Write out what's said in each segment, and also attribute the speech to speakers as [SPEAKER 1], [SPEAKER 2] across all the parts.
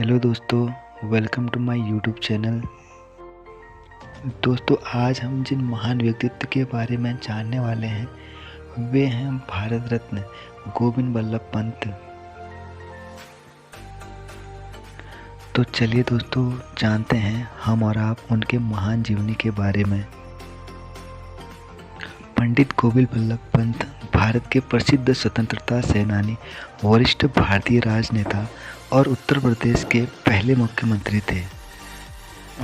[SPEAKER 1] Hello दोस्तों, welcome to my YouTube channel. दोस्तों, आज हम जिन महान व्यक्तित्व के बारे में जानने वाले हैं वे हैं भारत रत्न गोविंद बल्लभ पंत। तो चलिए दोस्तों, जानते हैं हम और आप उनके महान जीवनी के बारे में। पंडित गोविंद बल्लभ पंत भारत के प्रसिद्ध स्वतंत्रता सेनानी, वरिष्ठ भारतीय राजनेता और उत्तर प्रदेश के पहले मुख्यमंत्री थे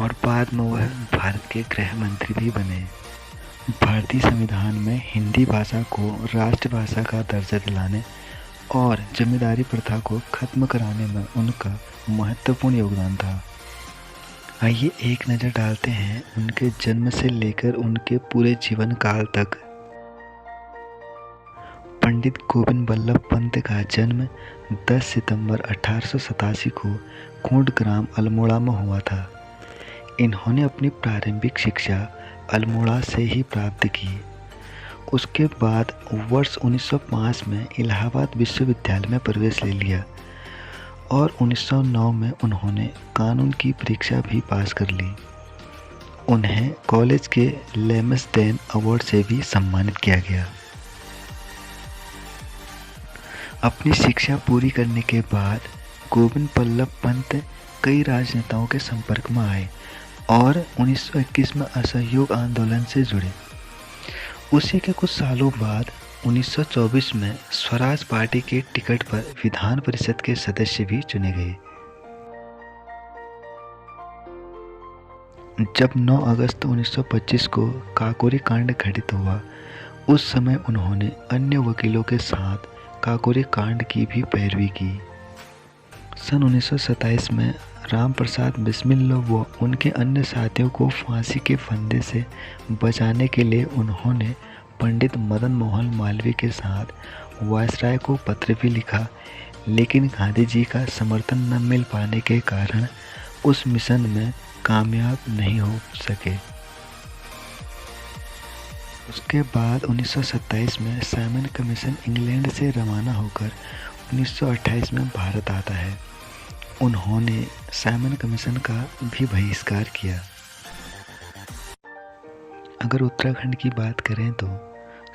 [SPEAKER 1] और बाद में वह भारत के गृह मंत्री भी बने। भारतीय संविधान में हिंदी भाषा को राष्ट्रभाषा का दर्जा दिलाने और जमींदारी प्रथा को खत्म कराने में उनका महत्वपूर्ण योगदान था। आइए एक नज़र डालते हैं उनके जन्म से लेकर उनके पूरे जीवन काल तक। पंडित गोविंद बल्लभ पंत का जन्म 10 सितंबर 1887 को कोंड ग्राम अल्मोड़ा में हुआ था। इन्होंने अपनी प्रारंभिक शिक्षा अल्मोड़ा से ही प्राप्त की। उसके बाद वर्ष 1905 में इलाहाबाद विश्वविद्यालय में प्रवेश ले लिया और 1909 में उन्होंने कानून की परीक्षा भी पास कर ली। उन्हें कॉलेज के लेम्सडेन अवार्ड से भी सम्मानित किया गया। अपनी शिक्षा पूरी करने के बाद गोविंद बल्लभ पंत कई राजनेताओं के संपर्क में आए और 1921 में असहयोग आंदोलन से जुड़े। उसी के कुछ सालों बाद 1924 में स्वराज पार्टी के टिकट पर विधान परिषद के सदस्य भी चुने गए। जब 9 अगस्त 1925 को काकोरी कांड घटित हुआ, उस समय उन्होंने अन्य वकीलों के साथ काकोरी कांड की भी पैरवी की। सन 1927 में राम प्रसाद बिस्मिल व उनके अन्य साथियों को फांसी के फंदे से बचाने के लिए उन्होंने पंडित मदन मोहन मालवीय के साथ वायसराय को पत्र भी लिखा, लेकिन गांधी जी का समर्थन न मिल पाने के कारण उस मिशन में कामयाब नहीं हो सके। उसके बाद 1927 में साइमन कमीशन इंग्लैंड से रवाना होकर 1928 में भारत आता है। उन्होंने साइमन कमीशन का भी बहिष्कार किया। अगर उत्तराखंड की बात करें तो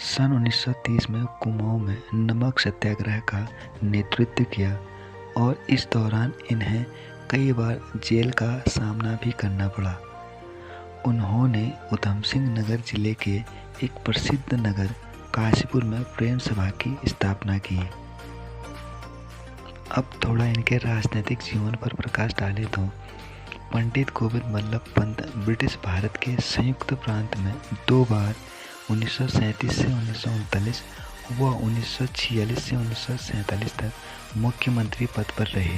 [SPEAKER 1] सन 1930 में कुमाऊं में नमक सत्याग्रह का नेतृत्व किया और इस दौरान इन्हें कई बार जेल का सामना भी करना पड़ा। उन्होंने उधम सिंह नगर जिले के एक प्रसिद्ध नगर काशीपुर में प्रेम सभा की स्थापना की। अब थोड़ा इनके राजनीतिक जीवन पर प्रकाश डालें तो पंडित गोविंद बल्लभ पंत ब्रिटिश भारत के संयुक्त प्रांत में 2 बार 1937 से 1939 व 1946 से 1947 तक मुख्यमंत्री पद पर रहे।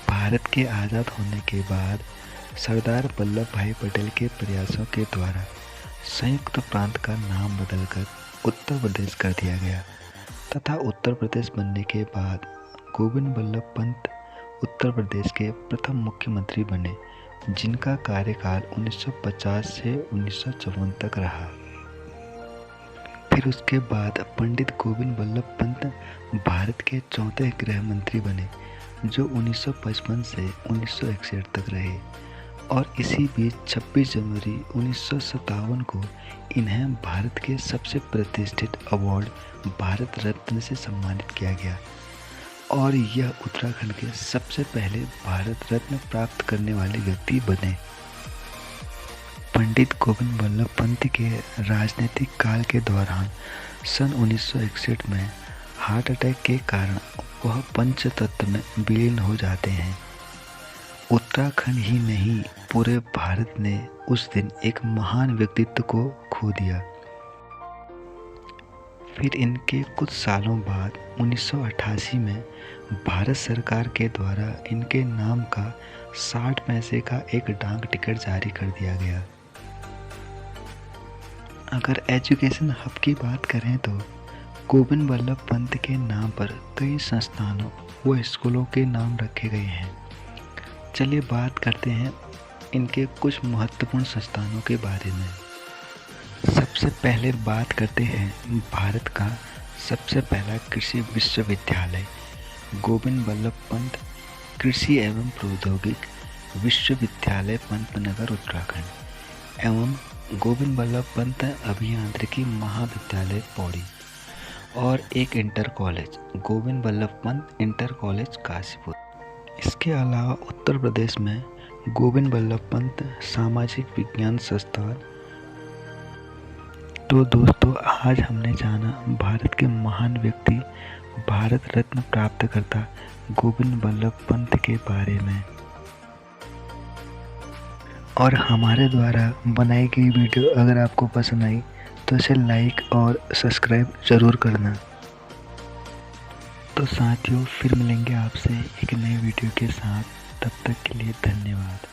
[SPEAKER 1] भारत के आज़ाद होने के बाद सरदार वल्लभ भाई पटेल के प्रयासों के द्वारा संयुक्त प्रांत का नाम बदलकर उत्तर प्रदेश कर दिया गया तथा उत्तर प्रदेश बनने के बाद गोविंद बल्लभ पंत उत्तर प्रदेश के प्रथम मुख्यमंत्री बने, जिनका कार्यकाल 1950 से 1954 तक रहा। फिर उसके बाद पंडित गोविंद बल्लभ पंत भारत के 4थे गृह मंत्री बने, जो 1955 से 1961 तक रहे और इसी बीच 26 जनवरी 1957 को इन्हें भारत के सबसे प्रतिष्ठित अवार्ड भारत रत्न से सम्मानित किया गया और यह उत्तराखंड के सबसे पहले भारत रत्न प्राप्त करने वाले व्यक्ति बने। पंडित गोविंद बल्लभ पंत के राजनीतिक काल के दौरान सन 1961 में हार्ट अटैक के कारण वह पंचतत्व में विलीन हो जाते हैं। उत्तराखंड ही नहीं, पूरे भारत ने उस दिन एक महान व्यक्तित्व को खो दिया। फिर इनके कुछ सालों बाद 1988 में भारत सरकार के द्वारा इनके नाम का 60 पैसे का एक डाक टिकट जारी कर दिया गया। अगर एजुकेशन हब की बात करें तो गोविंद बल्लभ पंत के नाम पर कई संस्थानों व स्कूलों के नाम रखे गए हैं। चलिए बात करते हैं इनके कुछ महत्वपूर्ण संस्थानों के बारे में। सबसे पहले बात करते हैं भारत का सबसे पहला कृषि विश्वविद्यालय गोविंद बल्लभ पंत कृषि एवं प्रौद्योगिक विश्वविद्यालय पंतनगर उत्तराखंड एवं गोविंद बल्लभ पंत अभियांत्रिकी महाविद्यालय पौड़ी और एक inter college Govind Ballabh Pant inter college Kashipur. इसके अलावा उत्तर प्रदेश में गोविंद बल्लभ पंत सामाजिक विज्ञान संस्थान। तो दोस्तों, आज हमने जाना भारत के महान व्यक्ति भारत रत्न प्राप्तकर्ता गोविंद बल्लभ पंत के बारे में। और हमारे द्वारा बनाई गई वीडियो अगर आपको पसंद आई तो इसे लाइक और सब्सक्राइब ज़रूर करना। तो साथियों, फिर मिलेंगे आपसे एक नई वीडियो के साथ। तब तक के लिए धन्यवाद।